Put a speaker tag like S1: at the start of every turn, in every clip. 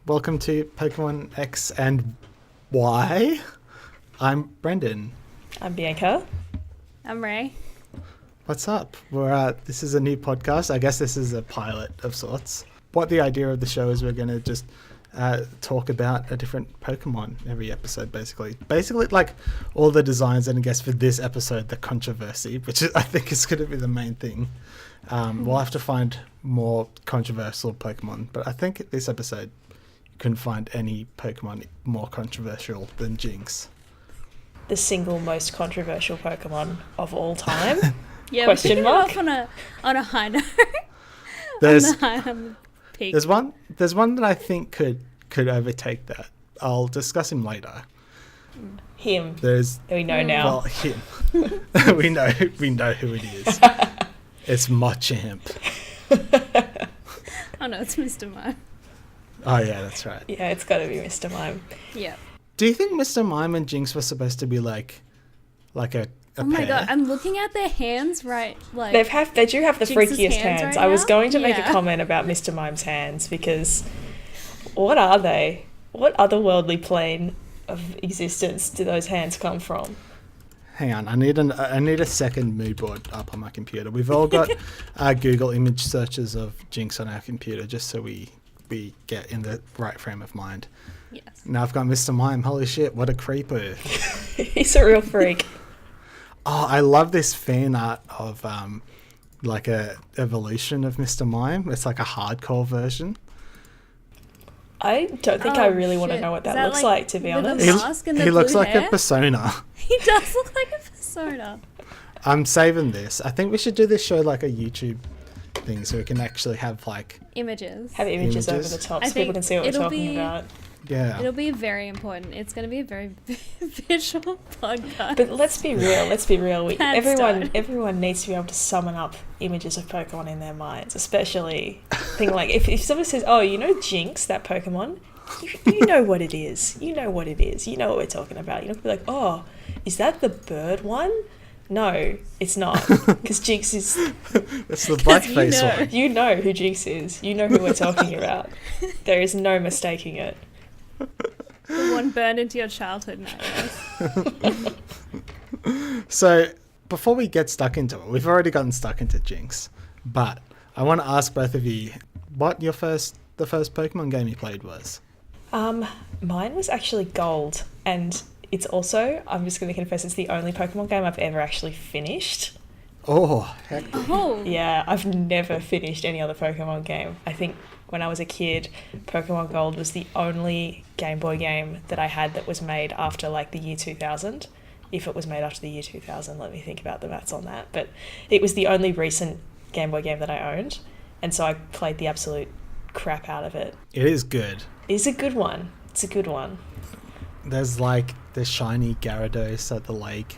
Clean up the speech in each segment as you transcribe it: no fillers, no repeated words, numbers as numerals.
S1: welcome to Pokemon X and Y. I'm Brendon.
S2: I'm Bianca.
S3: I'm Ray.
S1: What's up? This is a new podcast. I guess this is a pilot of sorts. What the idea of the show is we're going to just talk about a different Pokemon every episode, basically. Basically, like all the designs, and I guess for this episode, the controversy, which I think is going to be the main thing. We'll have to find more controversial Pokemon, but I think this episode you couldn't find any Pokemon more controversial than Jynx.
S2: The single most controversial Pokemon of all time?
S3: Yeah,
S2: Question mark?
S3: Off on a high note.
S1: There's
S3: on the peak.
S1: there's one that I think could overtake that. I'll discuss him later.
S2: Him.
S1: There's
S2: We know now.
S1: well him. we know who it is. It's Machamp.
S3: Oh no, it's Mr. Mime.
S1: Oh yeah, that's right.
S2: Yeah, it's got to be Mr. Mime.
S3: Yeah.
S1: Do you think Mr. Mime and Jinx were supposed to be like a
S3: Oh my
S1: pair?
S3: god, I'm looking at their hands right like
S2: They do have the
S3: Jinx's
S2: freakiest
S3: hands
S2: hands.
S3: right
S2: I was
S3: now?
S2: going to make a
S3: Yeah.
S2: comment about Mr. Mime's hands because what are they? What otherworldly plane of existence do those hands come from?
S1: Hang on, I need a second mood board up on my computer. We've all got Google image searches of Jinx on our computer just so we get in the right frame of mind.
S3: Yes.
S1: Now I've got Mr. Mime. Holy shit, what a creeper.
S2: He's a real freak.
S1: Oh, I love this fan art of like a evolution of Mr. Mime. It's like a hardcore version.
S2: I don't think
S3: Oh,
S2: I really want to
S3: shit.
S2: know what
S3: Is
S2: that looks like, to be
S3: with
S2: honest.
S3: the mask and the
S1: He looks
S3: blue
S1: like
S3: hair?
S1: a persona.
S3: He does look like a persona.
S1: I'm saving this. I think we should do this show like a YouTube thing so we can actually have like,
S3: Images.
S2: Have images over
S1: Images.
S2: the top
S3: I
S2: so people
S3: think
S2: can see what we're
S3: it'll
S2: talking
S3: be-
S2: about.
S1: yeah.
S3: It'll be very important. It's going to be a very visual podcast.
S2: But let's be real.
S3: Can't start.
S2: Everyone needs to be able to summon up images of Pokemon in their minds, especially thing like if someone says, "Oh, you know Jynx, that Pokemon," you know what it is. You know what it is. You know what we're talking about. You're not gonna be like, "Oh, is that the bird one?" No, it's not, because Jynx is.
S1: It's the blackface
S3: you know.
S1: one.
S2: You know who Jynx is. You know who we're talking about. There is no mistaking it.
S3: The one burned into your childhood nightmares.
S1: So before we get stuck into it, we've already gotten stuck into Jinx, but I want to ask both of you what the first Pokemon game you played was.
S2: Mine was actually Gold, and it's also, I'm just going to confess, it's the only Pokemon game I've ever actually finished.
S1: Oh, heck.
S3: Oh.
S2: Yeah, I've never finished any other Pokemon game. I think when I was a kid, Pokemon Gold was the only Game Boy game that I had that was made after like the year 2000. If it was made after the year 2000, let me think about the maths on that. But it was the only recent Game Boy game that I owned, and so I played the absolute crap out of it.
S1: It is good.
S2: It's a good one. It's a good one.
S1: There's like the shiny Gyarados at the lake.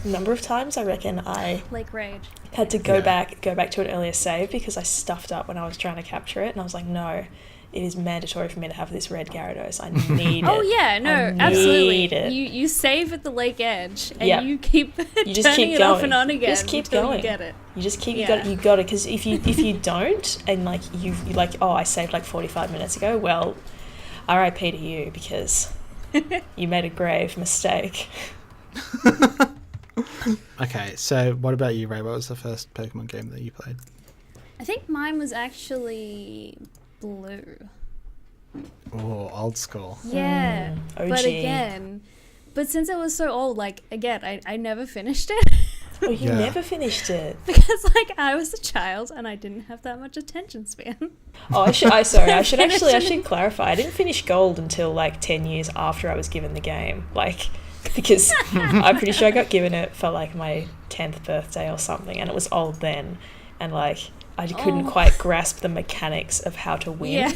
S2: A number of times I reckon I
S3: Lake Rage.
S2: had to go
S1: Yeah.
S2: back to an earlier save because I stuffed up when I was trying to capture it, and I was like, no, it is mandatory for me to have this red Gyarados. I need it.
S3: Oh yeah,
S2: I
S3: no,
S2: need
S3: absolutely.
S2: it.
S3: You save at the lake edge and
S2: Yep.
S3: you keep
S2: You just
S3: turning
S2: keep
S3: it off
S2: going.
S3: and on again.
S2: Just keep
S3: until
S2: going.
S3: You get it.
S2: You just keep
S3: Yeah.
S2: you got it because if you don't and like you like, oh, I saved like 45 minutes ago, well, R.I.P. to you because you made a grave mistake.
S1: Okay, so what about you, Ray? What was the first Pokemon game that you played?
S3: I think mine was actually blue.
S1: Oh, old school.
S3: Yeah,
S2: OG.
S3: but since it was so old, like again, I never finished it
S2: Oh, you
S1: Yeah.
S2: never finished it.
S3: because like I was a child and I didn't have that much attention span.
S2: Oh, I should
S3: Finished it.
S2: actually clarify. I didn't finish Gold until like 10 years after I was given the game. Like, because I'm pretty sure I got given it for like my 10th birthday or something, and it was old then, and like I couldn't
S3: Oh.
S2: quite grasp the mechanics of how to win.
S3: Yeah.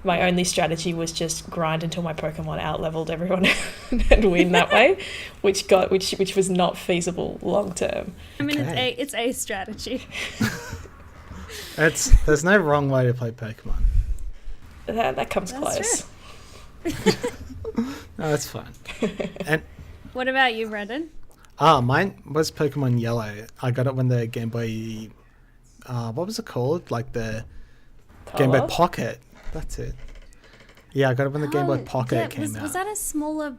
S2: My only strategy was just grind until my Pokemon out-leveled everyone and win that way, which was not feasible long term.
S3: I mean,
S1: Okay.
S3: it's a strategy.
S1: There's no wrong way to play Pokemon.
S2: That comes
S3: That's
S2: close.
S1: No, that's fine. And
S3: What about you, Brendon?
S1: mine was Pokemon Yellow. I got it when the Game Boy, what was it called? Like the Game Boy
S2: Color?
S1: Pocket. That's it. Yeah, I got it when the Game Boy Pocket
S3: yeah,
S1: came out.
S3: Was that a smaller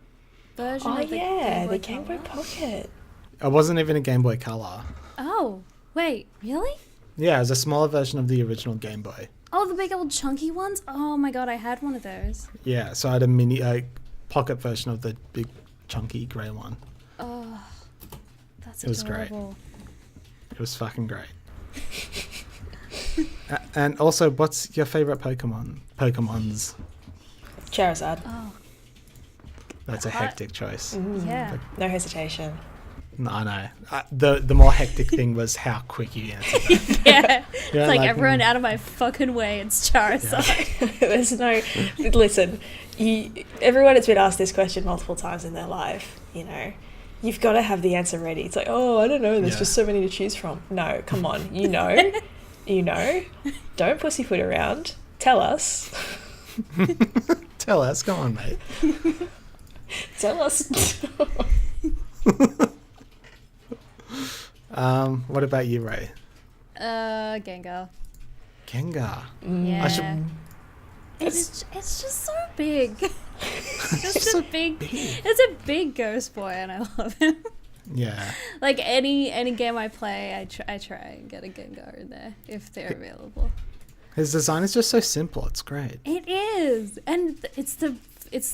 S3: version
S2: Oh
S3: of the
S2: yeah,
S3: Game Boy
S2: the Game Boy
S3: Color?
S2: Pocket.
S1: It wasn't even a Game Boy Color.
S3: Oh, wait, really?
S1: Yeah, it was a smaller version of the original Game Boy.
S3: Oh, the big old chunky ones? Oh my god, I had one of those.
S1: Yeah, so I had a mini pocket version of the big chunky grey one.
S3: Oh, that's
S1: It was great.
S3: adorable.
S1: It was fucking great. And also, what's your favorite Pokemon's?
S2: Charizard.
S3: Oh,
S1: That's a hectic choice.
S3: yeah.
S2: No hesitation.
S1: No, I know. The more hectic thing was how quick you answered that.
S3: Yeah.
S1: You're
S3: It's like everyone out of my fucking way. It's Charizard.
S2: There's no. Listen, everyone has been asked this question multiple times in their life. You know, you've got to have the answer ready. It's like, oh, I don't know. There's just so many to choose from. No, come on. You know. Don't pussyfoot around. Tell us.
S1: Tell us. Go on, mate.
S2: Tell us.
S1: What about you, Ray?
S3: Gengar.
S1: Gengar.
S3: Yeah.
S1: I should...
S3: It's just so big. It's just
S1: so
S3: a big.
S1: big.
S3: It's a big ghost boy, and I love him.
S1: Yeah.
S3: Like any game I play, I try and get a Gengar in there if they're available.
S1: His design is just so simple. It's great.
S3: It is, and it's the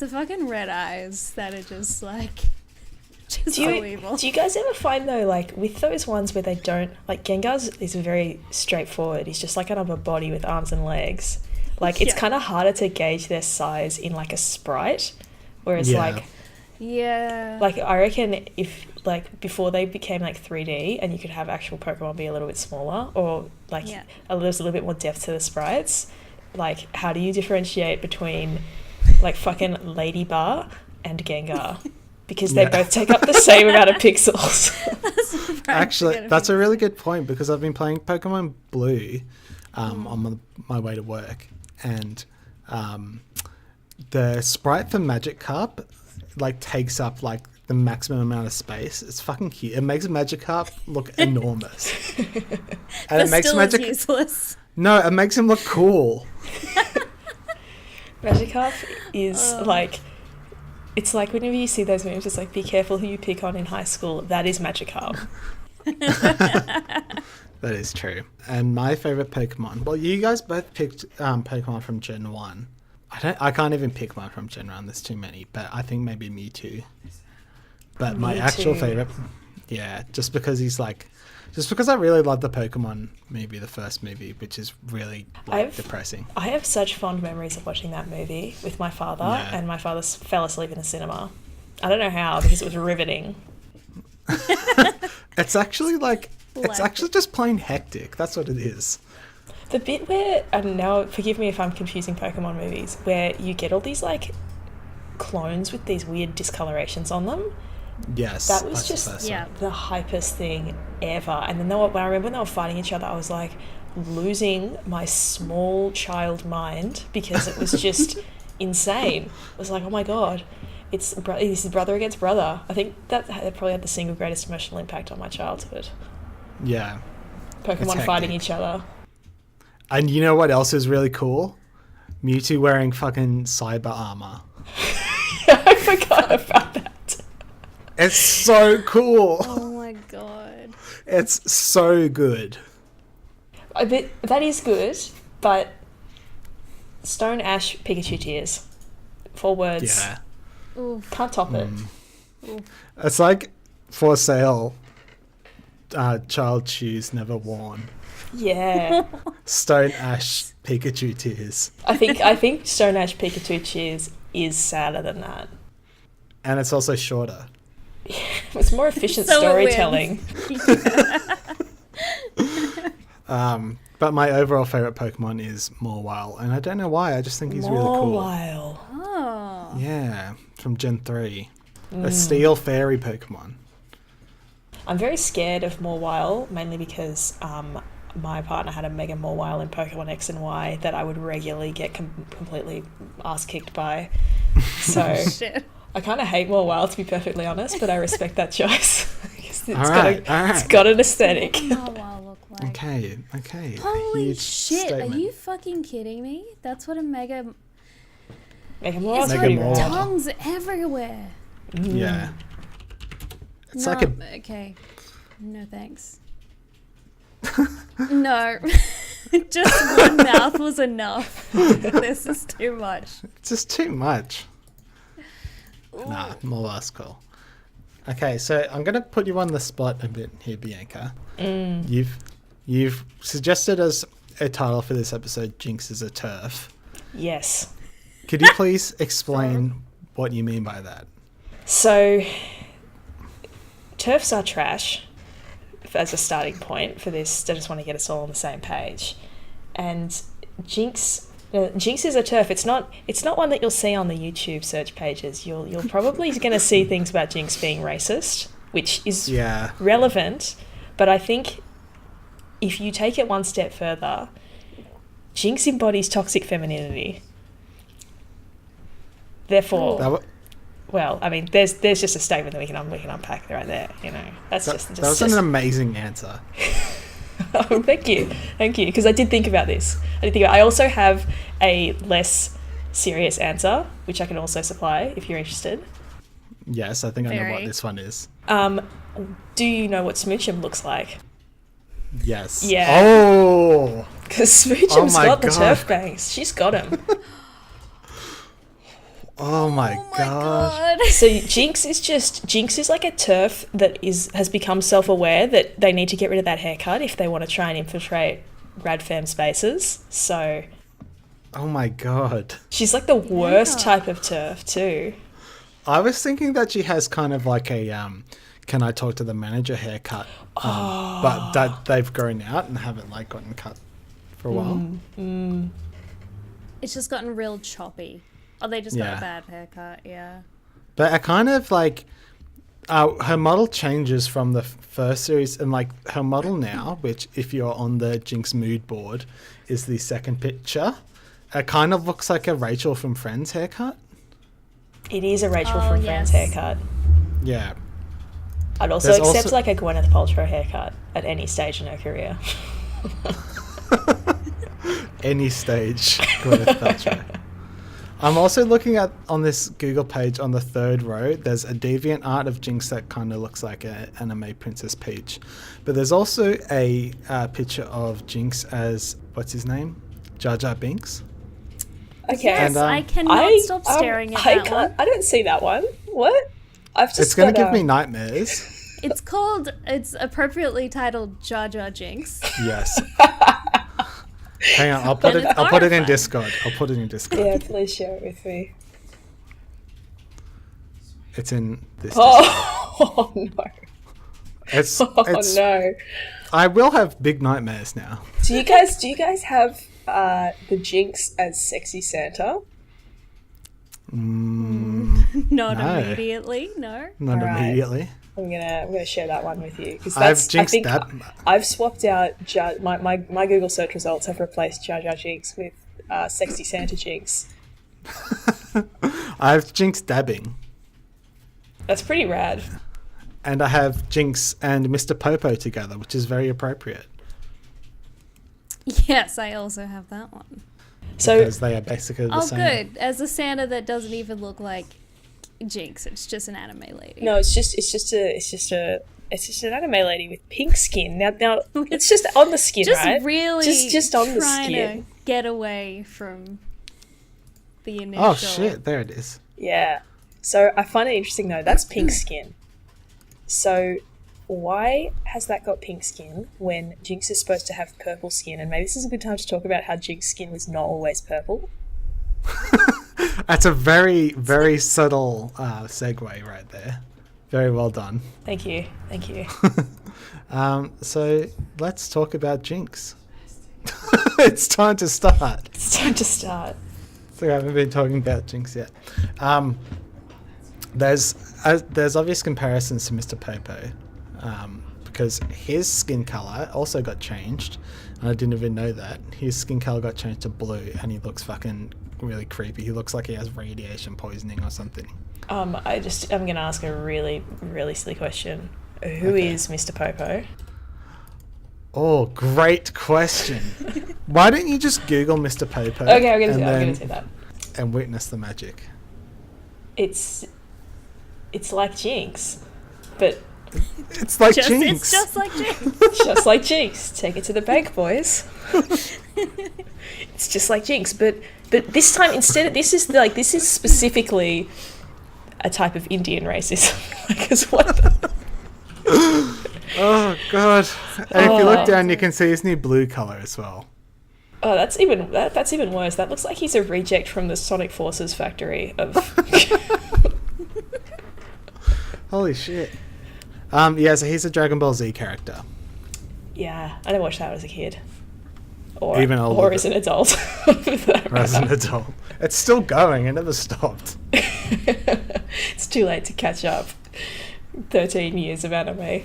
S3: fucking red eyes that are just like just so evil.
S2: Do you guys ever find though, like with those ones where they don't like Gengar's is very straightforward. He's just like another body with arms and legs. Like it's kind of harder to gauge their size in like a sprite, whereas like I reckon if like before they became like 3D and you could have actual Pokemon be a little bit smaller or like there's a little bit more depth to the sprites. Like how do you differentiate between like fucking Lady Bar and Gengar? Because they both take up the same amount of pixels.
S1: Actually, that's a really good point because I've been playing Pokemon Blue on my way to work, and the sprite for Magikarp like takes up like the maximum amount of space. It's fucking cute. It makes Magikarp look enormous, and it makes Magikarp
S3: useless.
S1: No, it makes him look cool.
S2: Magikarp is like. It's like whenever you see those memes, it's like, be careful who you pick on in high school. That is Magikarp.
S1: That is true. And my favourite Pokemon... Well, you guys both picked Pokemon from Gen 1. I can't even pick one from Gen 1. There's too many. But I think maybe Mewtwo. But my actual favourite... Yeah, just because he's like... Just because I really love the Pokemon movie, the first movie, which is really depressing.
S2: I have such fond memories of watching that movie with my father, and my father fell asleep in the cinema. I don't know how, because it was riveting.
S1: It's actually like, it's actually just plain hectic. That's what it is.
S2: The bit where, and now forgive me if I'm confusing Pokemon movies, where you get all these like clones with these weird discolorations on them.
S1: Yes,
S2: that was just the hypest thing ever. And then when I remember when they were fighting each other, I was like losing my small child mind because it was just insane. It was like, oh my god, it's brother against brother. I think that probably had the single greatest emotional impact on my childhood.
S1: Yeah,
S2: Pokemon fighting each other.
S1: And you know what else is really cool? Mewtwo wearing fucking cyber armor.
S2: I forgot about that.
S1: It's so cool.
S3: Oh my god.
S1: It's so good.
S2: That is good, but Stone Ash Pikachu tears. 4 words.
S1: Yeah.
S3: Oof.
S2: Can't top it.
S1: It's like for sale, child shoes never worn.
S2: Yeah.
S1: Stone Ash Pikachu tears.
S2: I think Stone Ash Pikachu tears is sadder than that.
S1: And it's also shorter.
S2: It's more efficient storytelling.
S1: But my overall favorite Pokemon is Mawile, and I don't know why. I just think he's really cool.
S2: Mawile.
S3: Oh.
S1: Yeah, from Gen 3. A steel fairy Pokemon.
S2: I'm very scared of Mawile, mainly because my partner had a Mega Mawile in Pokemon X and Y that I would regularly get completely ass-kicked by. So
S3: Shit.
S2: I kind of hate Mawile, to be perfectly honest, but I respect that choice. It's
S1: Alright.
S2: got an aesthetic.
S3: What does Mawile look like?
S1: Okay.
S3: Holy
S1: Huge
S3: shit,
S1: statement.
S3: are you fucking kidding me? That's what a Mega...
S2: Megamorph's
S3: It's
S2: pretty
S1: Megamorph.
S2: rad.
S3: tongues everywhere.
S1: Yeah. It's
S3: no,
S1: like a
S3: okay. No thanks. No. Just one mouth was enough. This is too much.
S1: It's just too much. Nah, more less cool. Okay, so I'm gonna put you on the spot a bit here, Bianca. You've suggested as a title for this episode, Jynx is a TERF.
S2: Yes.
S1: Could you please explain what you mean by that?
S2: So, TERFs are trash as a starting point for this. I just want to get us all on the same page. And Jynx is a TERF. It's not one that you'll see on the YouTube search pages. You're probably going to see things about Jynx being racist, which is relevant. But I think if you take it one step further, Jynx embodies toxic femininity. Therefore, well, I mean, there's just a statement that we can unpack right there. You know, that was
S1: an amazing answer.
S2: Oh, thank you, because I did think about this. I also have a less serious answer, which I can also supply if you're interested.
S1: Yes, I think I know what this one is.
S2: Do you know what Smoochum looks like?
S1: Yes.
S2: Yeah.
S1: Oh.
S2: Because Smoochum's got the TERF bangs. She's got him.
S1: Oh my god.
S2: So Jynx is like a TERF that has become self-aware that they need to get rid of that haircut if they want to try and infiltrate radfem spaces. So
S1: oh my god.
S2: She's like the worst type of TERF too.
S1: I was thinking that she has kind of like a can I talk to the manager haircut, but that they've grown out and haven't like gotten cut for a while.
S3: It's just gotten real choppy. Oh, they just got a bad haircut, yeah.
S1: But I kind of like her model changes from the first series, and like her model now, which if you're on the Jynx mood board, is the second picture. It kind of looks like a Rachel from Friends haircut.
S2: It is a Rachel from Friends haircut.
S1: Yeah.
S2: I'd also accept like a Gwyneth Paltrow haircut at any stage in her career.
S1: Any stage, Gwyneth Paltrow. I'm also looking at on this Google page on the third row, there's a Deviant art of Jynx that kind of looks like an anime Princess Peach. But there's also a picture of Jynx as, what's his name? Jar Jar Binks.
S2: Okay.
S3: Yes,
S1: And,
S3: I cannot stop staring at that one.
S2: I don't see that one. What?
S1: It's going to give me nightmares.
S3: It's appropriately titled Jar Jar Jinx.
S1: Yes. Hang on, I'll put it in Discord. I'll put it in Discord.
S2: Yeah, please share it with me.
S1: It's in this Discord.
S2: Oh no.
S1: It's
S2: no.
S1: I will have big nightmares now.
S2: Do you guys have the Jynx as sexy Santa?
S3: Not
S1: No.
S3: immediately, no.
S1: Not
S2: All right.
S1: immediately.
S2: I'm gonna share that one with you because
S1: I've
S2: swapped out my Google search results have replaced Jar Jar Jinx with sexy Santa Jinx.
S1: I have Jynx dabbing.
S2: That's pretty rad.
S1: And I have Jynx and Mr. Popo together, which is very appropriate.
S3: Yes, I also have that one.
S2: So
S1: because they are basically the same.
S3: Oh, good. As a Santa that doesn't even look like Jynx, it's just an anime lady.
S2: no, it's just an anime lady with pink skin. Now it's just on the skin,
S3: Just
S2: right?
S3: really
S2: just on the
S3: trying
S2: skin.
S3: to get away from the initial.
S1: Oh shit! There it is.
S2: Yeah. So I find it interesting though. That's pink skin. So why has that got pink skin when Jynx is supposed to have purple skin? And maybe this is a good time to talk about how Jynx skin was not always purple.
S1: That's a very, very subtle segue right there. Very well done.
S2: Thank you.
S1: So let's talk about Jynx. It's time to start. So I haven't been talking about Jynx yet. There's obvious comparisons to Mr. Popo, because his skin color also got changed, and I didn't even know that. His skin color got changed to blue, and he looks fucking really creepy. He looks like he has radiation poisoning or something.
S2: I'm gonna ask a really, really silly question. Who is Mr. Popo?
S1: Oh, great question. Why don't you just Google Mr. Popo?
S2: Okay, I'm gonna do that.
S1: and witness the magic.
S2: It's like Jinx, but
S1: It's like Jinx.
S3: It's just like Jinx.
S2: just like Jinx. Take it to the bank, boys. It's just like Jinx, but this time instead of, this is specifically a type of Indian racism. Because what?
S1: Oh god! And if you look down, you can see his new blue color as well.
S2: Oh, that's even worse. That looks like he's a reject from the Sonic Forces factory of.
S1: Holy shit! Yeah, so he's a Dragon Ball Z character.
S2: Yeah, I never watched that as a kid. Or
S1: Even older
S2: or as an adult.
S1: Or as an adult. It's still going, it never stopped.
S2: It's too late to catch up. 13 years of anime.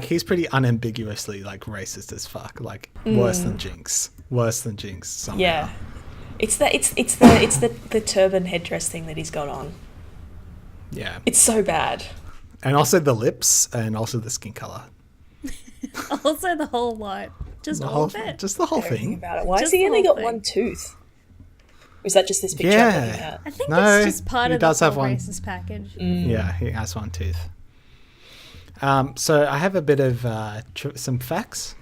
S1: He's pretty unambiguously like racist as fuck. Like worse than Jinx. Worse than Jinx somehow.
S2: Yeah. It's the turban headdress thing that he's got on.
S1: Yeah.
S2: It's so bad.
S1: And also the lips and also the skin color.
S3: Also the whole lot. Just all of it.
S1: Just the whole
S2: Everything
S1: thing.
S2: about it. Why
S3: Just
S2: has he
S3: the
S2: only
S3: whole
S2: got
S3: thing.
S2: one tooth? Or is that just this picture
S1: Yeah.
S2: I'm looking at?
S3: I think
S1: No,
S3: it's just part
S1: he
S3: of the
S1: does have
S3: whole
S1: one.
S3: racist package.
S1: Yeah, he has one tooth. So I have a bit of some facts.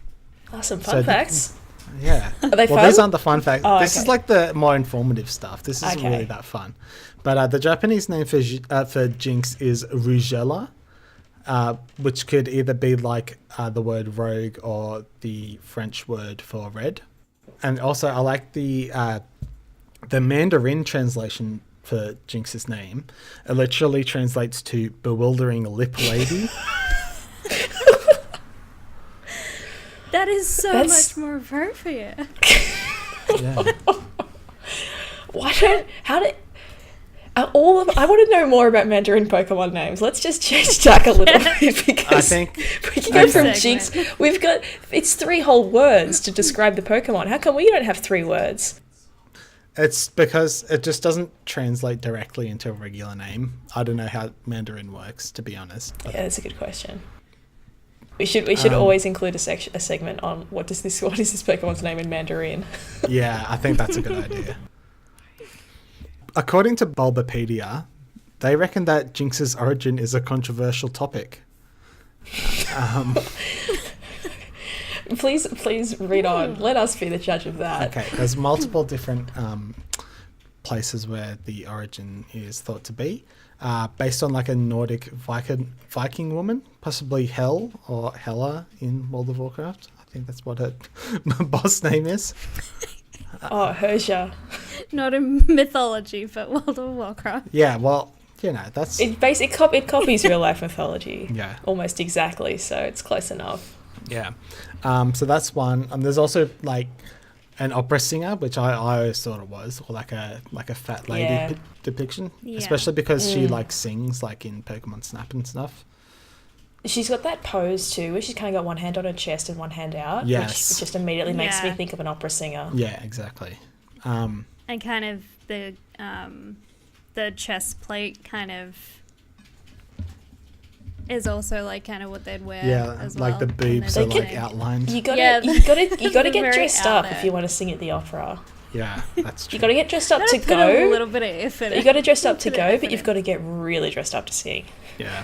S2: Oh, some
S1: So
S2: fun
S1: the-
S2: facts.
S1: Yeah.
S2: Are they
S1: well,
S2: fun?
S1: these aren't the fun facts.
S2: Oh,
S1: This is
S2: okay.
S1: like the more informative stuff. This isn't
S2: Okay.
S1: really that fun. But the Japanese name for Jinx is Rugella, which could either be like the word rogue or the French word for red. And also, I like the Mandarin translation for Jinx's name. It literally translates to bewildering lip lady.
S3: That is so
S2: That's-
S3: much more appropriate.
S1: Yeah.
S2: I want to know more about Mandarin Pokemon names. Let's just change tack a little bit because
S1: I think
S2: we can go from
S3: Segment.
S2: Jinx. It's 3 whole words to describe the Pokemon. How come we don't have 3 words?
S1: it's because it just doesn't translate directly into a regular name. I don't know how Mandarin works, to be honest. But
S2: Yeah, that's a good question. We should always include a segment on what is this Pokemon's name in Mandarin.
S1: yeah, I think that's a good idea. According to Bulbapedia, they reckon that Jynx's origin is a controversial topic.
S2: Please read on. Let us be the judge of that.
S1: Okay, there's multiple different places where the origin is thought to be, based on like a Nordic Viking woman, possibly Hel or Hela in World of Warcraft. I think that's what her boss name is.
S2: Oh, Herja.
S3: Not in Mythology, but World of Warcraft.
S1: Yeah, well, you know, that's...
S2: It copies real life mythology.
S1: Yeah.
S2: Almost exactly, so it's close enough.
S1: Yeah. So that's one. There's also like an opera singer, which I always thought it was, or like a fat lady
S2: Yeah.
S1: depiction,
S3: Yeah.
S1: especially because she like sings like in Pokemon Snap and stuff.
S2: She's got that pose too, where she's kind of got one hand on her chest and one hand out,
S1: Yes.
S2: which just immediately makes me
S3: Yeah.
S2: think of an opera singer.
S1: Yeah, exactly.
S3: And kind of the chest plate kind of is also like kind of what they'd wear.
S1: Yeah,
S3: as
S1: like
S3: well.
S1: the boobs
S3: And
S1: are
S3: then
S1: like
S3: they-
S1: outlined.
S2: You gotta,
S3: Yeah,
S2: you gotta get
S3: very
S2: dressed
S3: out
S2: up
S3: there.
S2: if you want to sing at the opera.
S1: Yeah, that's true.
S2: You gotta get dressed up
S3: Gotta
S2: to
S3: put a
S2: go.
S3: little bit of effort.
S2: You gotta dress up to
S3: Put
S2: go,
S3: effort
S2: but you've
S3: in.
S2: got to get really dressed up to sing.
S1: Yeah.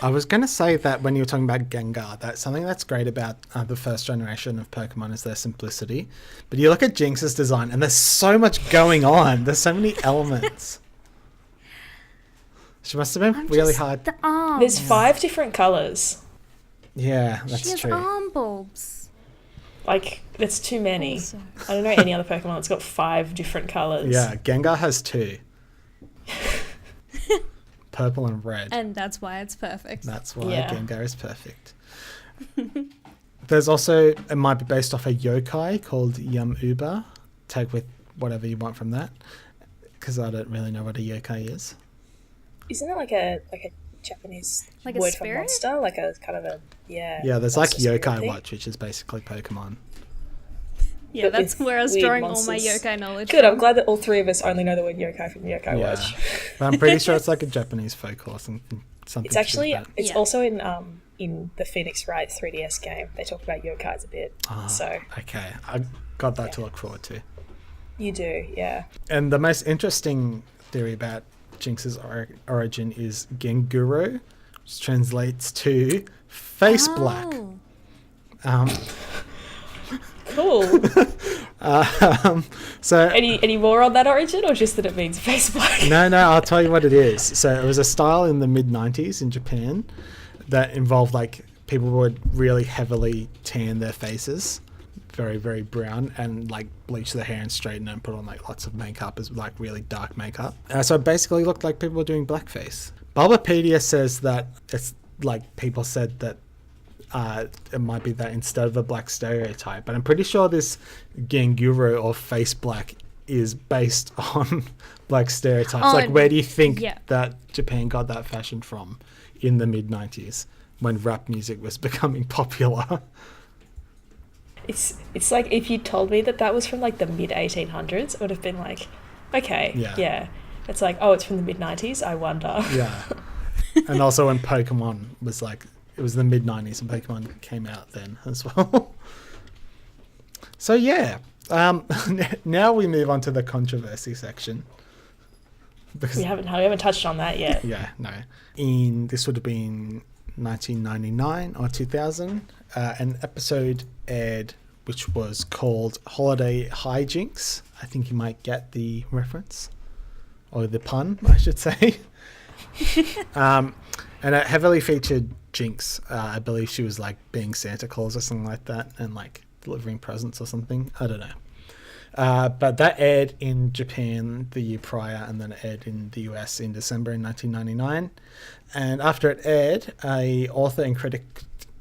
S1: I was going to say that when you were talking about Gengar, that something that's great about the first generation of Pokemon is their simplicity. But you look at Jinx's design and there's so much going on. There's so many elements. She must have been really hard.
S3: The arms.
S2: There's 5 different colours.
S1: Yeah,
S3: She
S1: that's
S3: has
S1: true.
S3: arm bulbs.
S2: Like, that's too many.
S3: Also.
S2: I don't know any other Pokemon that's got 5 different colours.
S1: Yeah, Gengar has 2. Purple and red.
S3: And that's why it's perfect.
S1: That's why
S2: Yeah.
S1: Gengar is perfect. There's also, it might be based off a yokai called Yum Uber. Take with whatever you want from that, because I don't really know what a yokai is.
S2: Isn't it like a Japanese
S3: Like a
S2: word for
S3: spirit?
S2: monster? Like a kind of a, yeah.
S1: Yeah, there's like
S2: monster spirit
S1: Yokai
S2: thing?
S1: Watch, which is basically Pokemon.
S3: Yeah,
S2: But
S3: that's
S2: with
S3: where I was
S2: weird
S3: drawing all my
S2: monsters.
S3: yokai knowledge
S2: Good, I'm
S3: from.
S2: glad that all 3 of us only know the word yokai from Yokai
S1: Yeah.
S2: Watch.
S1: But I'm pretty sure it's like a Japanese folklore, something.
S2: It's actually,
S1: to do with that.
S2: it's
S3: Yeah.
S2: also in the Phoenix Wright 3DS game. They talk about yokais a bit.
S1: Ah,
S2: So,
S1: okay, I got that to look forward to.
S2: You do, yeah.
S1: And the most interesting theory about Jynx's origin is Genguro, which translates to face black.
S2: Cool.
S1: So
S2: Any more on that origin, or just that it means face black?
S1: No, I'll tell you what it is. So it was a style in the mid-90s in Japan that involved like people would really heavily tan their faces, very, very brown, and like bleach their hair and straighten it and put on like lots of makeup, as like really dark makeup. So it basically looked like people were doing blackface. Bulbapedia says that it's like people said that it might be that instead of a black stereotype, but I'm pretty sure this Genguro or face black is based on black stereotypes. Like, where do you think that Japan got that fashion from in the mid-90s when rap music was becoming popular?
S2: It's like if you told me that was from like the mid 1800s, it would have been like, okay, yeah. It's like, oh, it's from the mid 90s. I wonder. Yeah,
S1: and also when Pokemon was like, it was the mid 90s and Pokemon came out then as well. So yeah, now we move on to the controversy section.
S2: Because we haven't touched on that yet.
S1: Yeah, no. This would have been 1999 or 2000. An episode aired which was called Holiday High Jinx. I think you might get the reference, or the pun, I should say. And it heavily featured Jinx. I believe she was like being Santa Claus or something like that, and like delivering presents or something. I don't know. But that aired in Japan the year prior, and then it aired in the US in December in 1999. And after it aired, a author and critic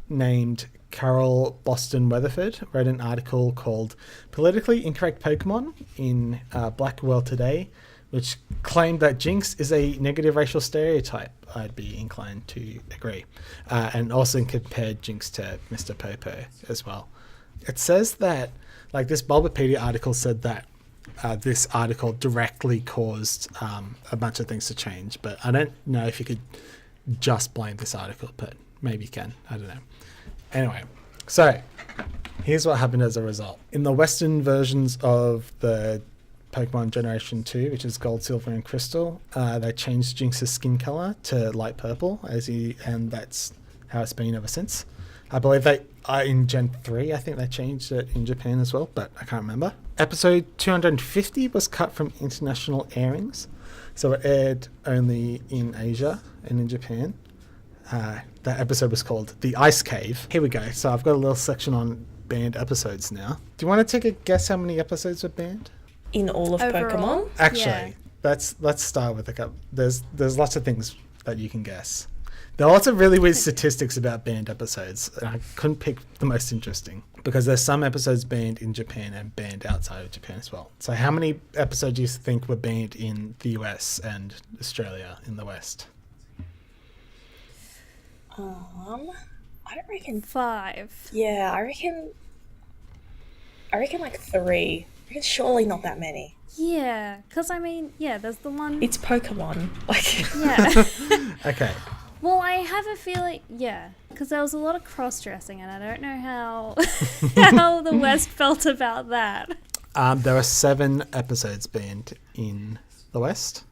S1: named Carol Boston Weatherford wrote an article called Politically Incorrect Pokemon in Black World Today, which claimed that Jinx is a negative racial stereotype. I'd be inclined to agree. And also compared Jinx to Mr. Popo as well. It says that, like, this Bulbapedia article said that this article directly caused a bunch of things to change, but I don't know if you could just blame this article, but maybe you can. I don't know. Anyway, so here's what happened as a result. In the Western versions of the Pokemon Generation 2, which is Gold, Silver, and Crystal, they changed Jinx's skin color to light purple, and that's how it's been ever since. I believe they in Gen 3, I think they changed it in Japan as well, but I can't remember. Episode 250 was cut from international airings, so it aired only in Asia and in Japan. That episode was called The Ice Cave. Here we go. So I've got a little section on banned episodes now. Do you want to take a guess how many episodes were banned?
S2: In all of
S3: Overall?
S2: Pokemon?
S1: Actually, let's start with a couple. There's lots of things that you can guess. There are lots of really weird statistics about banned episodes, and I couldn't pick the most interesting because there's some episodes banned in Japan and banned outside of Japan as well. So how many episodes do you think were banned in the US and Australia in the West?
S2: I don't reckon
S3: 5.
S2: Yeah, I reckon like 3. I reckon surely not that many.
S3: Yeah, because I mean, there's the one.
S2: It's Pokemon. Like,
S3: Yeah.
S1: Okay.
S3: Well, I have a feeling, because there was a lot of cross-dressing, and I don't know how how the West felt about that.
S1: There are 7 episodes banned in the West.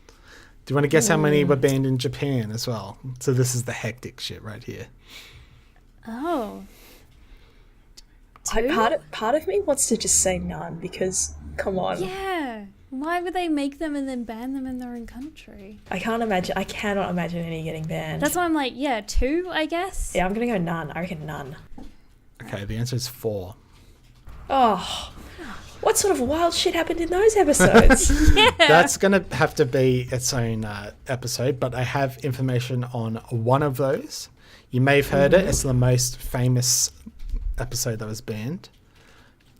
S1: Do you want to guess how many were banned in Japan as well? So this is the hectic shit right here.
S3: Oh.
S2: Part of me wants to just say none because, come on.
S3: Yeah. Why would they make them and then ban them in their own country?
S2: I cannot imagine any getting banned.
S3: That's why I'm like, 2, I guess.
S2: Yeah, I'm going to go none. I reckon none.
S1: Okay, the answer is 4.
S2: Oh, what sort of wild shit happened in those episodes?
S3: Yeah.
S1: That's going to have to be its own episode, but I have information on one of those. You may have heard it. It's the most famous episode that was banned.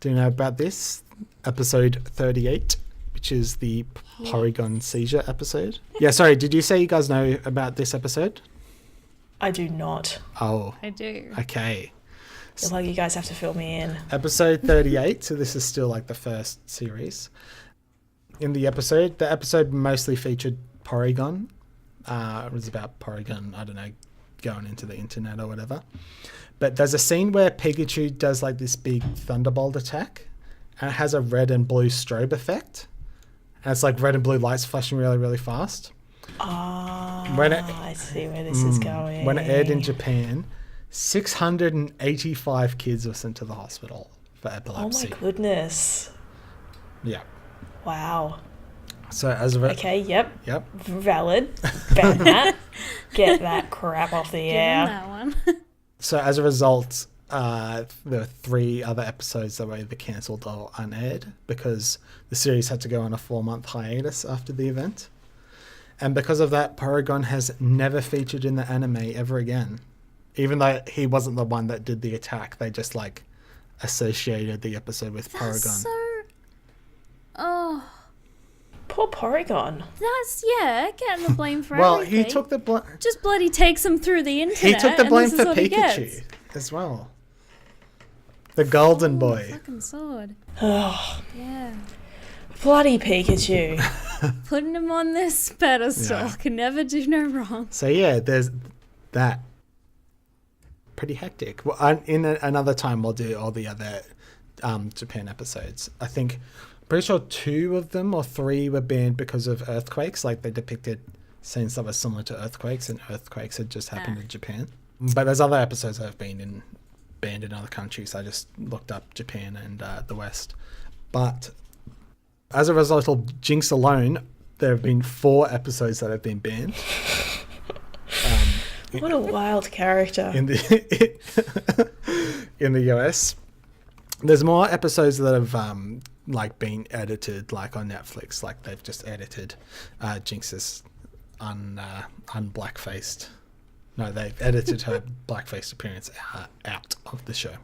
S1: Do you know about this? Episode 38, which is the Corrigan Seizure episode. Yeah, sorry, did you say you guys know about this episode?
S2: I do not.
S1: Oh.
S3: I do.
S1: Okay.
S2: I feel like you guys have to fill me in.
S1: Episode 38, so this is still like the first series. In the episode mostly featured Paragon. It was about Paragon, I don't know, going into the internet or whatever. But there's a scene where Pikachu does like this big thunderbolt attack, and it has a red and blue strobe effect. And it's like red and blue lights flashing really, really fast.
S2: I see where this is going.
S1: When it aired in Japan, 685 kids were sent to the hospital for epilepsy.
S2: Oh my goodness.
S1: Yeah.
S2: Wow.
S1: So as
S2: okay, yep.
S1: Yep.
S2: Valid. Ban that. Get that crap off the air.
S3: That one.
S1: So as a result, there were 3 other episodes that were either cancelled or unaired because the series had to go on a 4-month hiatus after the event. And because of that, Paragon has never featured in the anime ever again. Even though he wasn't the one that did the attack, they just like associated the episode with Paragon.
S3: That's so... Oh...
S2: Poor Paragon.
S3: That's, getting the blame for
S1: well,
S3: everything.
S1: he took the blame.
S3: Just bloody takes him through the internet.
S1: He took the blame
S3: and this
S1: for
S3: is what he
S1: Pikachu
S3: gets.
S1: as well. The golden boy.
S3: Fucking sword.
S2: Oh,
S3: Yeah.
S2: bloody Pikachu.
S3: Putting him on this pedestal
S1: Yeah.
S3: can never do no wrong.
S1: So yeah, there's that. Pretty hectic. Well, in another time, we'll do all the other Japan episodes. I think... Pretty sure 2 of them or 3 were banned because of earthquakes. Like they depicted scenes that were similar to earthquakes, and earthquakes had just happened in Japan. But there's other episodes that have been banned in other countries. I just looked up Japan and the West. But as a result of Jynx alone, there have been 4 episodes that have been banned.
S2: What a wild character.
S1: In the in the US. There's more episodes that have like been edited, like on Netflix. Like they've just edited Jinx's unblackfaced. No, they've edited her blackfaced appearance out of the show.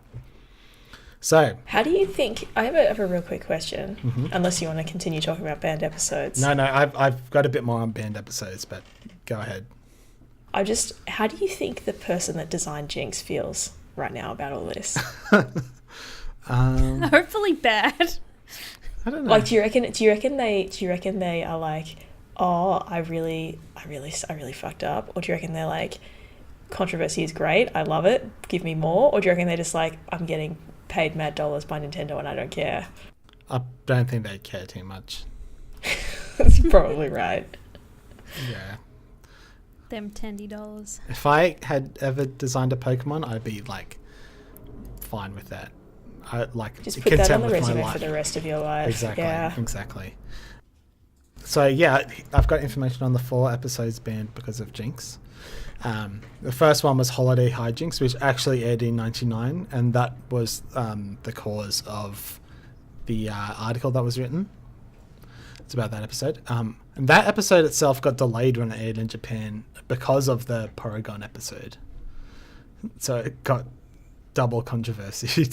S1: So,
S2: how do you think? I have a real quick question. Unless you want to continue talking about banned episodes.
S1: No, I've got a bit more on banned episodes, but go ahead.
S2: How do you think the person that designed Jinx feels right now about all this?
S3: Hopefully bad.
S1: I don't know.
S2: Like, do you reckon they are like, oh, I really fucked up, or do you reckon they're like, controversy is great, I love it, give me more, or do you reckon they're just like, I'm getting paid mad dollars by Nintendo and I don't care?
S1: I don't think they care too much.
S2: That's probably right.
S1: Yeah.
S3: Them $10.
S1: If I had ever designed a Pokemon, I'd be like fine with that. I like
S2: just put that on the
S1: with my
S2: resume
S1: life.
S2: for the rest of your life.
S1: Exactly. So yeah, I've got information on the 4 episodes banned because of Jinx. The first one was Holiday Hijinks, which actually aired in '99, and that was the cause of the article that was written. It's about that episode. And that episode itself got delayed when it aired in Japan because of the Paragon episode. So it got double controversy.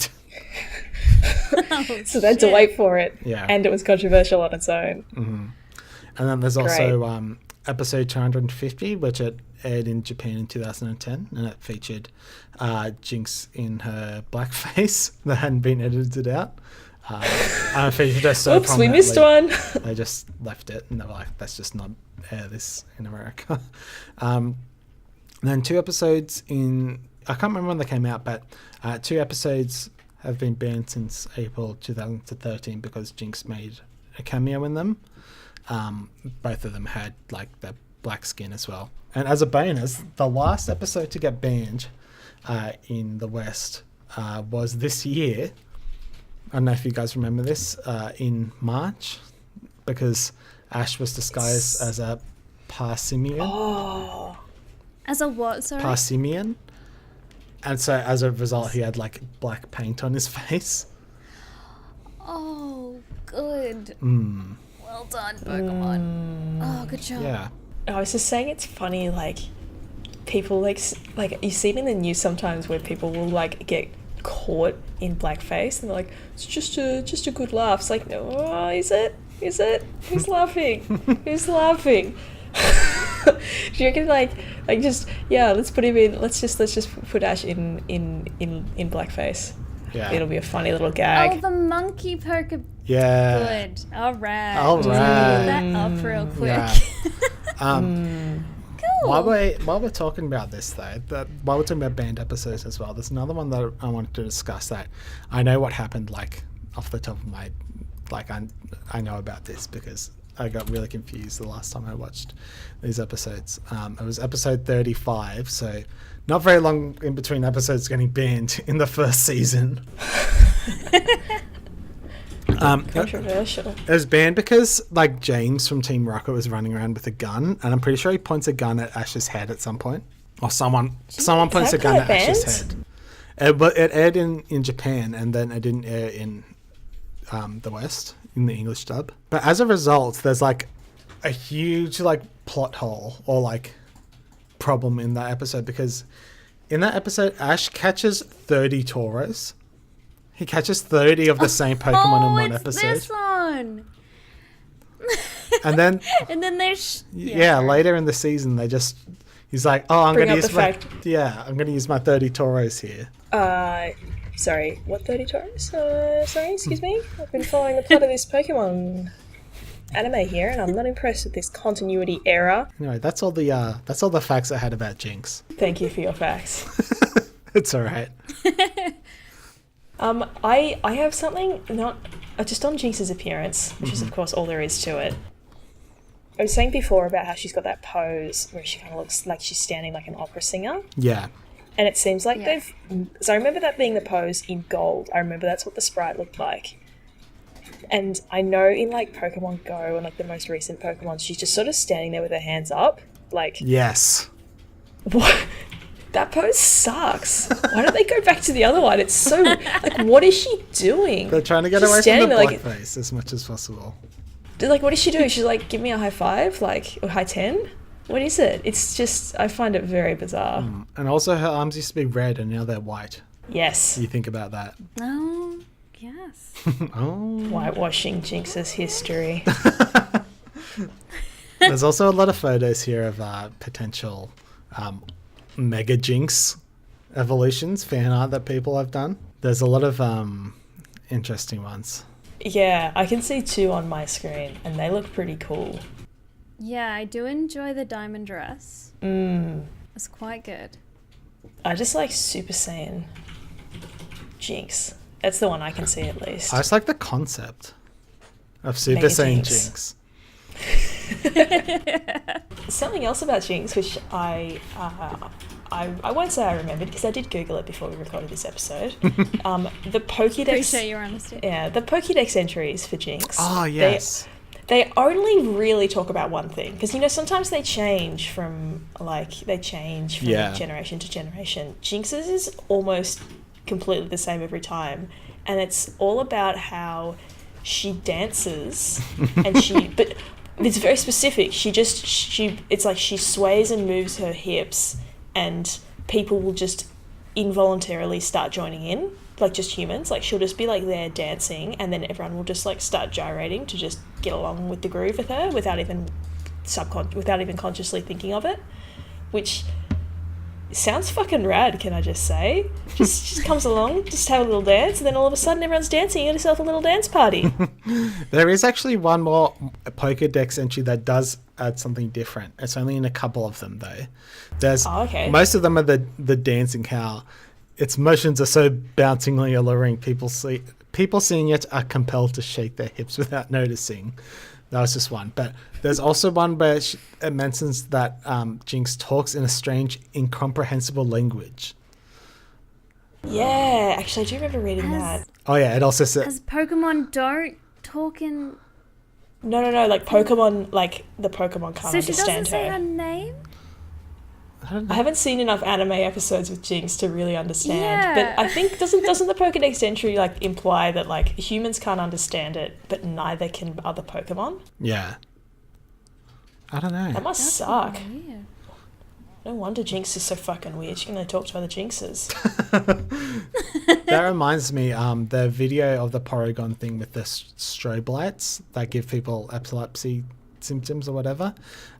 S2: So they had to wait for it.
S1: Yeah.
S2: And it was controversial on its own.
S1: Mm-hmm. And then there's also episode 250, which it aired in Japan in 2010, and it featured Jinx in her blackface that hadn't been edited out. And it featured her so
S2: Oops, we
S1: prominently.
S2: missed one.
S1: They just left it, and they were like, let's just not air this in America. And then 2 episodes I can't remember when they came out, but 2 episodes have been banned since April 2013 because Jinx made a cameo in them. Both of them had like the black skin as well. And as a bonus, the last episode to get banned in the West was this year. I don't know if you guys remember this, in March, because Ash was disguised as a Parsimian.
S2: Oh.
S3: As a what, sorry?
S1: Parsimian. And so as a result, he had like black paint on his face.
S3: Oh, good. Well done, Pokemon. Oh, good job.
S1: Yeah.
S2: I was just saying, it's funny, like, people like you see it in the news sometimes where people will like get caught in blackface and they're like, it's just a good laugh. It's like, no, is it? Who's laughing? Who's laughing? Do you reckon like just let's put him in, let's just put Ash in blackface.
S1: Yeah.
S2: It'll be a funny little gag.
S3: Oh, the monkey poker.
S1: Yeah.
S3: Good. All right.
S1: All
S3: Just
S1: right.
S3: put that up real quick.
S1: Yeah.
S3: Cool.
S1: While we're talking about this though, while we're talking about banned episodes as well, there's another one that I wanted to discuss that I know what happened like off the top of my, like I know about this because I got really confused the last time I watched these episodes. It was episode 35, so not very long in between episodes getting banned in the first season.
S2: Controversial.
S1: It was banned because like James from Team Rocket was running around with a gun, and I'm pretty sure he points a gun at Ash's head at some point, or someone points a gun at Ash's head. But it aired in Japan, and then it didn't air in the West in the English dub. But as a result, there's like a huge like plot hole or like problem in that episode, because in that episode Ash catches 30 Taurus. He catches 30 of the same Pokemon in one episode.
S3: This one.
S1: And then
S3: there's
S1: later in the season he's like, oh, I'm gonna use my 30 Taurus here.
S2: Sorry, what 30 Taurus? Sorry, excuse me. I've been following the plot of this Pokemon anime here, and I'm not impressed with this continuity error.
S1: Anyway, that's all the facts I had about Jynx.
S2: Thank you for your facts.
S1: It's all right.
S2: I have something not just on Jynx's appearance, which is of course all there is to it. I was saying before about how she's got that pose where she kind of looks like she's standing like an opera singer.
S1: Yeah.
S2: And it seems like so I remember that being the pose in gold. I remember that's what the sprite looked like. And I know in like Pokemon Go and like the most recent Pokemon, she's just sort of standing there with her hands up. Like,
S1: yes.
S2: What? That pose sucks. Why don't they go back to the other one? It's so like, what is she doing?
S1: They're trying to get away from the Blackface as much as possible.
S2: Like, what does she do? She's like, give me a high five, like, or high 10? What is it? It's just, I find it very bizarre.
S1: And also her arms used to be red and now they're white.
S2: Yes.
S1: You think about that.
S3: Oh, yes.
S2: Whitewashing Jynx's history.
S1: There's also a lot of photos here of potential Mega Jynx Evolutions fan art that people have done. There's a lot of interesting ones.
S2: Yeah, I can see 2 on my screen and they look pretty cool.
S3: Yeah, I do enjoy the diamond dress. It's quite good.
S2: I just like Super Saiyan Jynx. That's the one I can see at least.
S1: I just like the concept of Super Saiyan Jynx.
S2: Something else about Jynx, which I won't say I remembered because I did Google it before we recorded this episode. The Pokedex.
S3: Appreciate your honesty.
S2: Yeah, the Pokedex entries for Jynx.
S1: Oh yes.
S2: They only really talk about one thing because sometimes they change from generation to generation. Jynx's is almost completely the same every time, and it's all about how she dances and but it's very specific. It's like she sways and moves her hips, and people will just involuntarily start joining in, like just humans. Like she'll just be like there dancing, and then everyone will just like start gyrating to just get along with the groove with her without even consciously thinking of it, which sounds fucking rad. Can I just say, just comes along, just have a little dance, and then all of a sudden everyone's dancing. You got yourself a little dance party.
S1: There is actually one more Pokedex entry that does add something different. It's only in a couple of them though. There's most of them are the dancing, how its motions are so bouncingly alluring. People seeing it are compelled to shake their hips without noticing. That was just one. But there's also one where it mentions that Jynx talks in a strange, incomprehensible language.
S2: Yeah, actually, I do remember reading that.
S1: Oh yeah, it also says...
S3: As Pokemon don't talk in...
S2: No, like Pokemon, like the Pokemon can't understand her.
S3: So she doesn't say her name?
S2: I haven't seen enough anime episodes with Jynx to really understand.
S3: Yeah.
S2: But I think doesn't the Pokedex entry like imply that like humans can't understand it, but neither can other Pokemon?
S1: Yeah. I don't know.
S2: That must suck.
S3: Weird.
S2: No wonder Jynx is so fucking weird. She can only talk to other Jynxes.
S1: That reminds me, the video of the Paragon thing with the strobe lights that give people epilepsy symptoms or whatever.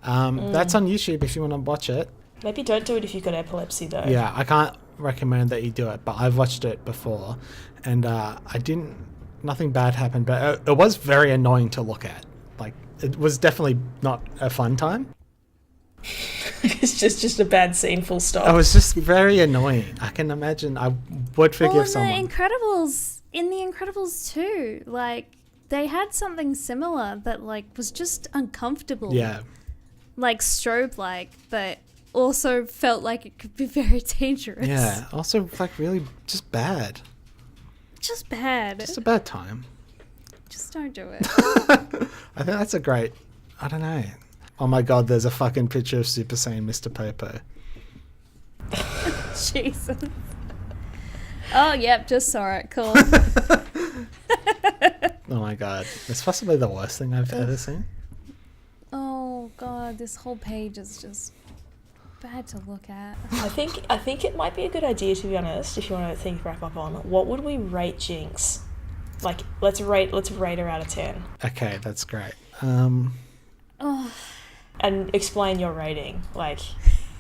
S1: That's on YouTube if you want to watch it.
S2: Maybe don't do it if you've got epilepsy though.
S1: Yeah, I can't recommend that you do it, but I've watched it before, and nothing bad happened, but it was very annoying to look at. Like, it was definitely not a fun time.
S2: It's just a bad scene, full stop.
S1: It was just very annoying. I can imagine. I would forgive someone.
S3: The Incredibles in The Incredibles 2, like, they had something similar that, like, was just uncomfortable.
S1: Yeah.
S3: Like, strobe-like, but also felt like it could be very dangerous.
S1: Yeah. Also, like, really just bad.
S3: Just bad.
S1: Just a bad time.
S3: Just don't do it.
S1: I think that's a great... I don't know. Oh my god, there's a fucking picture of Super Saiyan Mr. Popo.
S3: Jesus. Oh, yep, just saw it. Cool.
S1: Oh my god. It's possibly the worst thing I've ever seen.
S3: Oh, God, this whole page is just bad to look at.
S2: I think it might be a good idea, to be honest, if you want to think wrap up on what would we rate Jynx? Like, let's rate her out of 10.
S1: Okay, that's great.
S3: Oh,
S2: And explain your rating. Like,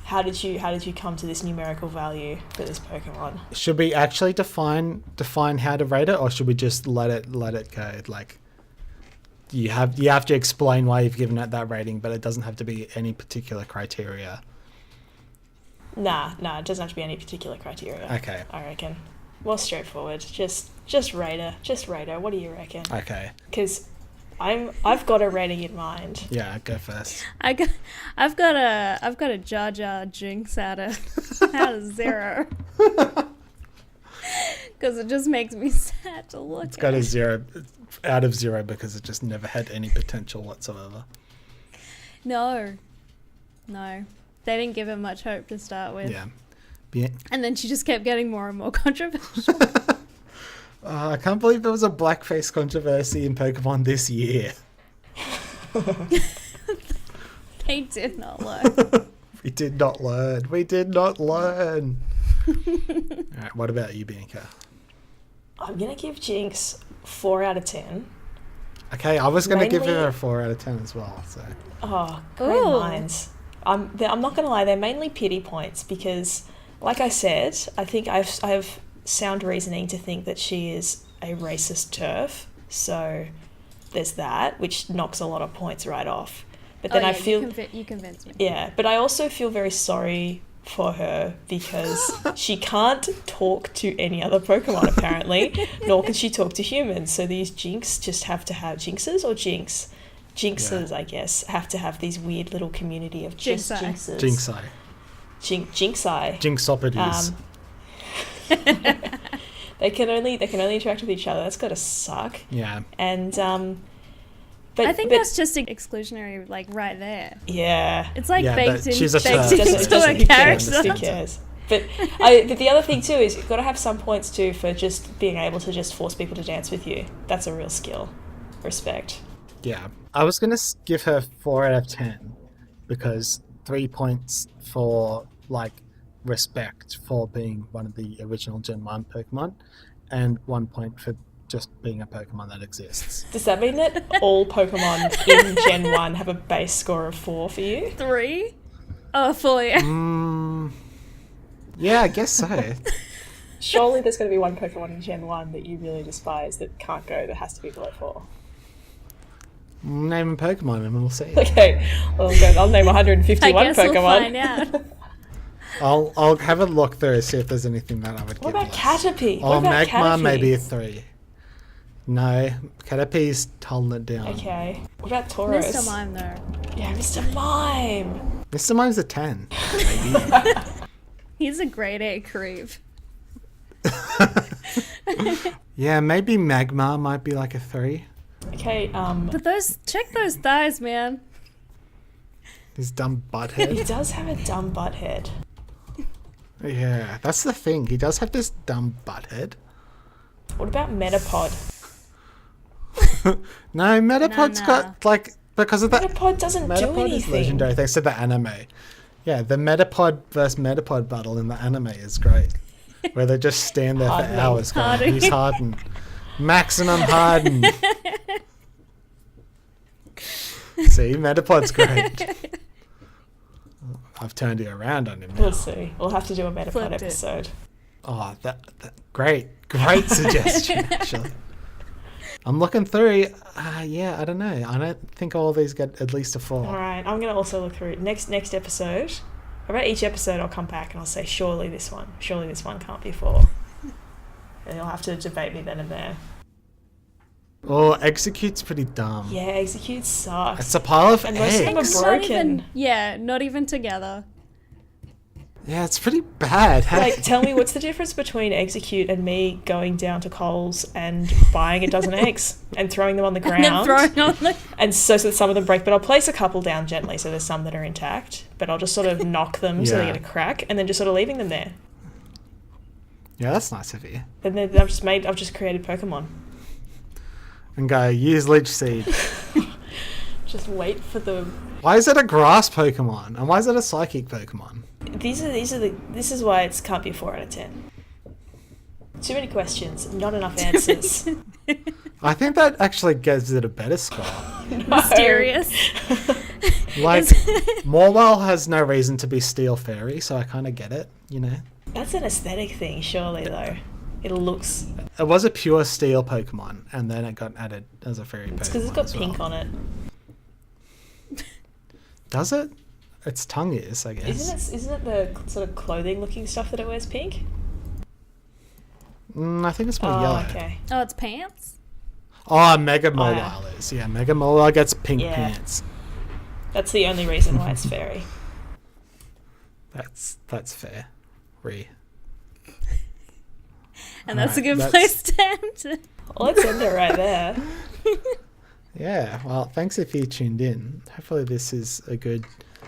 S2: how did you come to this numerical value for this Pokemon?
S1: Should we actually define how to rate it, or should we just let it go? Like, you have to explain why you've given it that rating, but it doesn't have to be any particular criteria.
S2: Nah, it doesn't have to be any particular criteria.
S1: Okay.
S2: I reckon. More straightforward. Just rate her. Just rate her. What do you reckon?
S1: Okay.
S2: Because I've got a rating in mind.
S1: Yeah, go first.
S3: I've got a Jar Jar Jinx out of 0. Because it just makes me sad to look at.
S1: It's got a 0 out of 0 because it just never had any potential whatsoever.
S3: No. They didn't give her much hope to start with.
S1: Yeah.
S3: And then she just kept getting more and more controversial.
S1: I can't believe there was a Blackface controversy in Pokemon this year.
S3: They did not learn.
S1: We did not learn. Alright, what about you, Bianca?
S2: I'm going to give Jynx 4 out of 10.
S1: Okay, I was going to give
S2: Mainly-
S1: her a 4 out of 10 as well. So
S2: Oh, great
S3: Ooh.
S2: minds. I'm not going to lie, they're mainly pity points because, like I said, I think I have sound reasoning to think that she is a racist TERF. So there's that, which knocks a lot of points right off. But then I feel...
S3: You convinced me.
S2: Yeah, but I also feel very sorry for her because she can't talk to any other Pokemon apparently, nor can she talk to humans. So these Jynx just have to have Jynxes or Jynx? Jynxes, yeah. I guess, have to have these weird little community of just Jynxes.
S1: Jynxi.
S2: Jynxi.
S1: Jynxopodes.
S2: They can only interact with each other. That's gotta suck.
S1: Yeah.
S2: And but
S3: I think that's just exclusionary, like right there.
S2: Yeah.
S3: It's like baked
S1: she's a
S3: into
S2: doesn't
S3: a character.
S2: Who cares? But the other thing too is you've got to have some points too for just being able to just force people to dance with you. That's a real skill. Respect.
S1: Yeah. I was going to give her 4 out of 10 because 3 points for, like, respect for being one of the original Gen 1 Pokemon and 1 point for just being a Pokemon that exists.
S2: Does that mean that all Pokemon in Gen 1 have a base score of 4 for you?
S3: 3? Oh, 4, yeah.
S1: Yeah, I guess so.
S2: Surely there's going to be one Pokemon in Gen 1 that you really despise that can't go, that has to be below 4.
S1: Name a Pokemon and we'll see.
S2: Okay, well, good. I'll name 151
S3: I guess
S2: Pokemon.
S3: we'll find out.
S1: I'll have a look through see if there's anything that I would
S2: What
S1: give
S2: about
S1: less.
S2: Caterpie?
S1: Oh,
S2: What about
S1: Magmar
S2: Caterpie?
S1: maybe a 3. No, Caterpie's holding it down.
S2: Okay. What about Taurus?
S3: Mr. Mime, though.
S2: Yeah, Mr. Mime.
S1: Mr. Mime's a 10. Maybe.
S3: He's a grade A creep.
S1: Yeah, maybe Magmar might be like a 3.
S2: Okay,
S3: But check those thighs, man.
S1: His dumb
S2: he
S1: butthead.
S2: does have a dumb butt head.
S1: Yeah, that's the thing. He does have this dumb butthead.
S2: What about Metapod?
S1: No, Metapod's
S3: No.
S1: got, like, because of that...
S2: Metapod doesn't do
S1: Metapod is
S2: anything.
S1: legendary thanks to the anime. Yeah, the Metapod versus Metapod battle in the anime is great. Where they just stand there
S2: Hardening.
S1: for hours going,
S3: Hardening.
S1: who's hardened? Maximum harden. See, Metapod's great. I've turned it around on him now.
S2: We'll see. We'll have to do a Metapod
S3: Flipped it.
S2: episode.
S1: Oh, that great suggestion, actually. I'm looking through. Yeah, I don't know. I don't think all of these get at least a 4.
S2: All right, I'm going to also look through it. Next episode. About each episode, I'll come back and I'll say, surely this one can't be 4. And you'll have to debate me then and there.
S1: Oh, Execute's pretty dumb.
S2: Yeah, Execute sucks.
S1: It's a pile of
S2: And most of them
S1: eggs.
S2: are broken.
S3: Not even together.
S1: Yeah, it's pretty bad.
S2: Like, tell me, what's the difference between Execute and me going down to Coles and buying a dozen eggs and throwing them on the ground?
S3: And then throwing on the...
S2: And so that some of them break, but I'll place a couple down gently so there's some that are intact, but I'll just sort of knock them so they
S1: Yeah.
S2: get a crack and then just sort of leaving them there.
S1: Yeah, that's nice of you.
S2: And then I've just created Pokemon.
S1: And go, use Leech Seed.
S2: Just wait for the...
S1: Why is it a grass Pokemon? And why is it a psychic Pokemon?
S2: This is why it can't be a 4 out of 10. Too many questions, not enough answers.
S1: I think that actually gives it a better score.
S3: Mysterious.
S1: Like, Morwell has no reason to be Steel Fairy, so I kind of get it, you know?
S2: That's an aesthetic thing, surely, though. It looks...
S1: It was a pure Steel Pokemon, and then it got added as a Fairy Pokemon.
S2: It's because it's got
S1: as
S2: pink
S1: well.
S2: on it.
S1: Does it? Its tongue is, I guess.
S2: Isn't it the sort of clothing-looking stuff that it wears pink?
S1: I think it's more yellow.
S2: Okay.
S3: Oh, it's pants?
S1: Oh, Mega
S2: Oh, yeah.
S1: Morwell is. Yeah, Mega Morwell gets pink
S2: Yeah.
S1: pants.
S2: That's the only reason why it's fairy.
S1: That's fair.
S3: And that's a
S1: Alright,
S3: good place to end.
S2: Well, let's end it right there.
S1: Yeah, well, thanks if you tuned in. Hopefully this is a good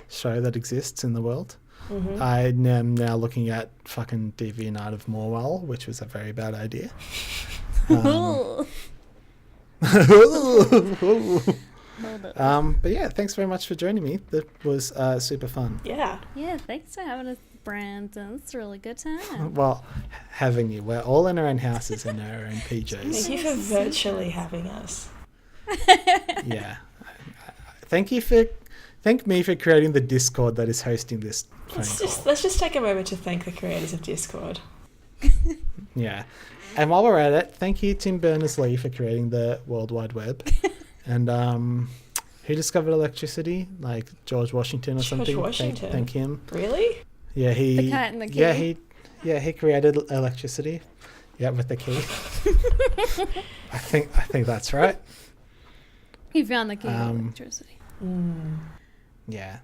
S1: show that exists in the world.
S2: Mm-hmm.
S1: I am now looking at fucking Deviant Art of Morwell, which was a very bad idea.
S3: Hold up.
S1: But yeah, thanks very much for joining me. That was super fun.
S2: Yeah.
S3: Yeah, thanks for having us, Brandon. It's a really good time.
S1: Well, having you. We're all in our own houses in our own PJs.
S2: Thank you for virtually having us.
S1: Yeah. Thank me for creating the Discord that is hosting this phone call.
S2: Let's just take a moment to thank the creators of Discord.
S1: Yeah. And while we're at it, thank you, Tim Berners-Lee, for creating the World Wide Web. And who discovered electricity? Like George Washington or something?
S2: Washington.
S1: Thank him.
S2: Really?
S1: Yeah, he.
S3: The cat and the key.
S1: He created electricity. Yeah, with the key. I think that's right.
S3: He found the key to electricity.
S1: Yeah.